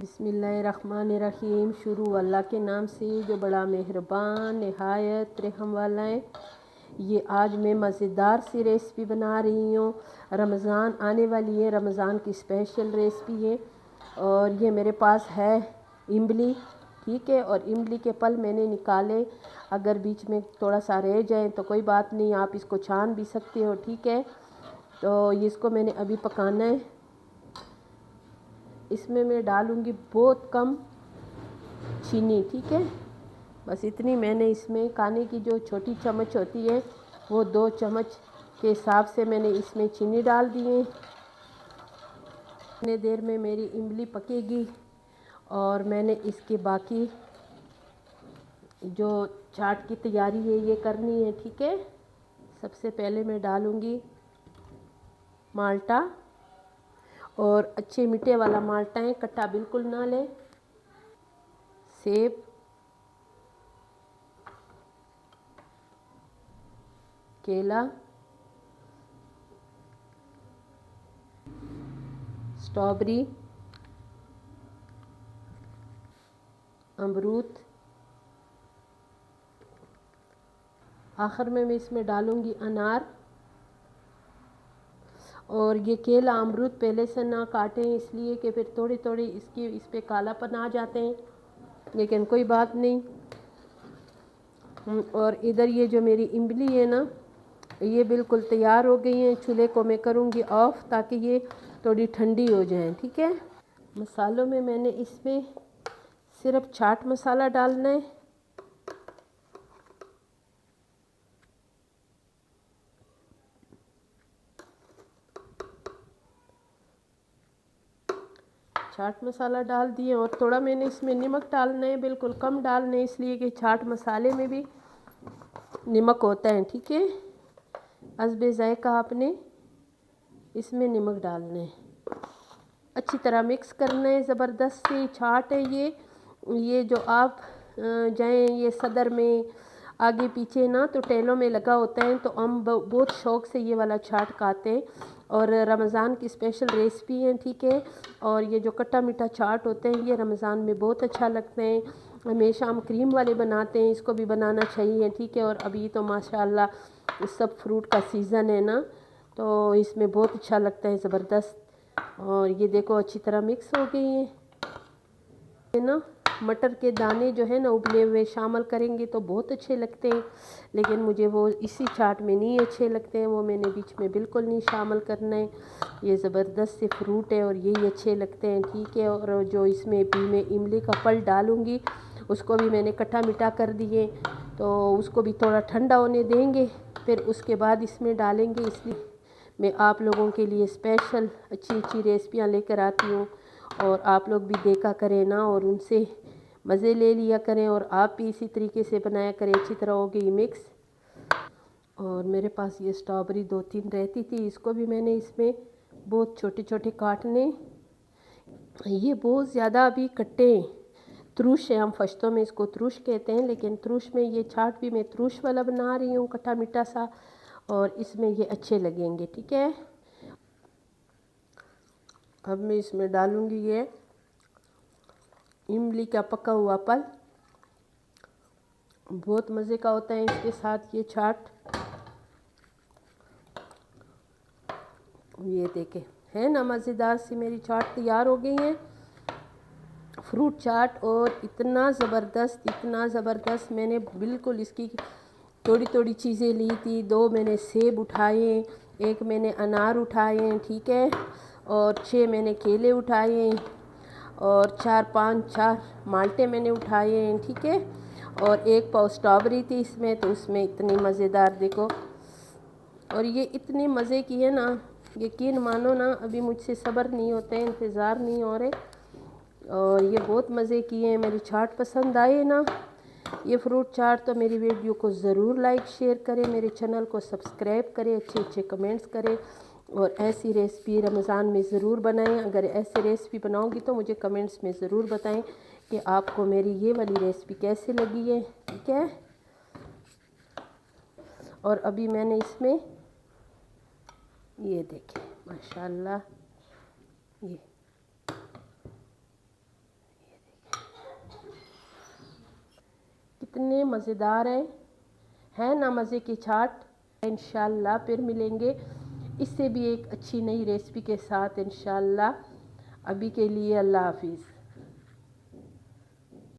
बिस्मिल्लाहिर्रहमानिर्रहीम। शुरू अल्लाह के नाम से जो बड़ा मेहरबान नहायत रहम वाला है। ये आज मैं मज़ेदार सी रेसिपी बना रही हूँ। रमज़ान आने वाली है, रमज़ान की स्पेशल रेसिपी है। और ये मेरे पास है इमली, ठीक है। और इमली के पल मैंने निकाले, अगर बीच में थोड़ा सा रह जाए तो कोई बात नहीं, आप इसको छान भी सकते हो, ठीक है। तो इसको मैंने अभी पकाना है। इसमें मैं डालूँगी बहुत कम चीनी, ठीक है। बस इतनी मैंने इसमें खाने की जो छोटी चम्मच होती है वो 2 चम्मच के हिसाब से मैंने इसमें चीनी डाल दी है। इतने देर में मेरी इमली पकेगी और मैंने इसके बाकी जो चाट की तैयारी है ये करनी है, ठीक है। सबसे पहले मैं डालूँगी माल्टा, और अच्छे मीठे वाला माल्टा है, खट्टा बिल्कुल ना लें। सेब, केला, स्ट्रॉबेरी, अमरूद। आखिर में मैं इसमें डालूँगी अनार। और ये केला अमरूद पहले से ना काटें, इसलिए कि फिर थोड़ी थोड़ी इस पे कालापन आ जाते हैं, लेकिन कोई बात नहीं। और इधर ये जो मेरी इमली है ना, ये बिल्कुल तैयार हो गई हैं। चूल्हे को मैं करूँगी ऑफ ताकि ये थोड़ी ठंडी हो जाए, ठीक है। मसालों में मैंने इसमें सिर्फ चाट मसाला डालना है, चाट मसाला डाल दिए। और थोड़ा मैंने इसमें नमक डालना है, बिल्कुल कम डालना है, इसलिए कि चाट मसाले में भी नमक होता है, ठीक है। हस्बे जायका आपने इसमें नमक डालना है। अच्छी तरह मिक्स करना है। ज़बरदस्त सी चाट है ये जो आप जाएँ ये सदर में आगे पीछे ना तो टेलों में लगा होता है, तो हम बहुत शौक़ से ये वाला चाट खाते हैं। और रमज़ान की स्पेशल रेसिपी है, ठीक है। और ये जो खट्टा मीठा चाट होते हैं ये रमज़ान में बहुत अच्छा लगते हैं। हमेशा हम क्रीम वाले बनाते हैं, इसको भी बनाना चाहिए, ठीक है। और अभी तो माशाल्लाह सब फ्रूट का सीज़न है ना, तो इसमें बहुत अच्छा लगता है, ज़बरदस्त। और ये देखो अच्छी तरह मिक्स हो गई है ना। मटर के दाने जो है ना उबले हुए शामिल करेंगे तो बहुत अच्छे लगते हैं, लेकिन मुझे वो इसी चाट में नहीं अच्छे लगते हैं, वो मैंने बीच में बिल्कुल नहीं शामिल करना है। ये ज़बरदस्त से फ्रूट है और यही अच्छे लगते हैं, ठीक है। और जो इसमें भी मैं इमली का पल्प डालूँगी उसको भी मैंने खट्टा मीठा कर दिए, तो उसको भी थोड़ा ठंडा होने देंगे, फिर उसके बाद इसमें डालेंगे। इसलिए मैं आप लोगों के लिए स्पेशल अच्छी अच्छी रेसिपियाँ लेकर आती हूँ, और आप लोग भी देखा करें ना और उनसे मज़े ले लिया करें, और आप भी इसी तरीके से बनाया करें। अच्छी तरह हो गई मिक्स। और मेरे पास ये स्ट्रॉबेरी 2-3 रहती थी, इसको भी मैंने इसमें बहुत छोटे छोटे काटने। ये बहुत ज़्यादा अभी कट्टे त्रुश है, हम फश्तों में इसको त्रुश कहते हैं, लेकिन त्रुश में ये चाट भी मैं त्रुश वाला बना रही हूँ, खट्टा मीठा सा, और इसमें ये अच्छे लगेंगे, ठीक है। अब मैं इसमें डालूँगी ये इमली का पका हुआ पल, बहुत मज़े का होता है इसके साथ ये चाट। ये देखें, है ना मज़ेदार सी मेरी चाट तैयार हो गई है, फ्रूट चाट। और इतना ज़बरदस्त मैंने बिल्कुल इसकी थोड़ी थोड़ी चीज़ें ली थी। 2 मैंने सेब उठाए, 1 मैंने अनार उठाए, ठीक है। और 6 मैंने केले उठाए, और 4 माल्टे मैंने उठाए हैं, ठीक है। और 1 पाव स्ट्रॉबेरी थी इसमें, तो उसमें इतनी मज़ेदार देखो। और ये इतने मज़े की है ना, यकीन मानो ना, अभी मुझसे सब्र नहीं होते हैं, इंतज़ार नहीं हो रहे। और ये बहुत मज़े की है। मेरी चाट पसंद आए ना ये फ्रूट चाट, तो मेरी वीडियो को ज़रूर लाइक शेयर करें, मेरे चैनल को सब्सक्राइब करें, अच्छे अच्छे कमेंट्स करें, और ऐसी रेसिपी रमज़ान में ज़रूर बनाएं। अगर ऐसी रेसिपी बनाऊंगी तो मुझे कमेंट्स में ज़रूर बताएं कि आपको मेरी ये वाली रेसिपी कैसी लगी है, ठीक है। और अभी मैंने इसमें ये देखें माशाल्लाह, ये कितने मज़ेदार है ना, मज़े की चाट। इंशाल्लाह फिर मिलेंगे इससे भी एक अच्छी नई रेसिपी के साथ इंशाल्लाह। अभी के लिए अल्लाह हाफिज़।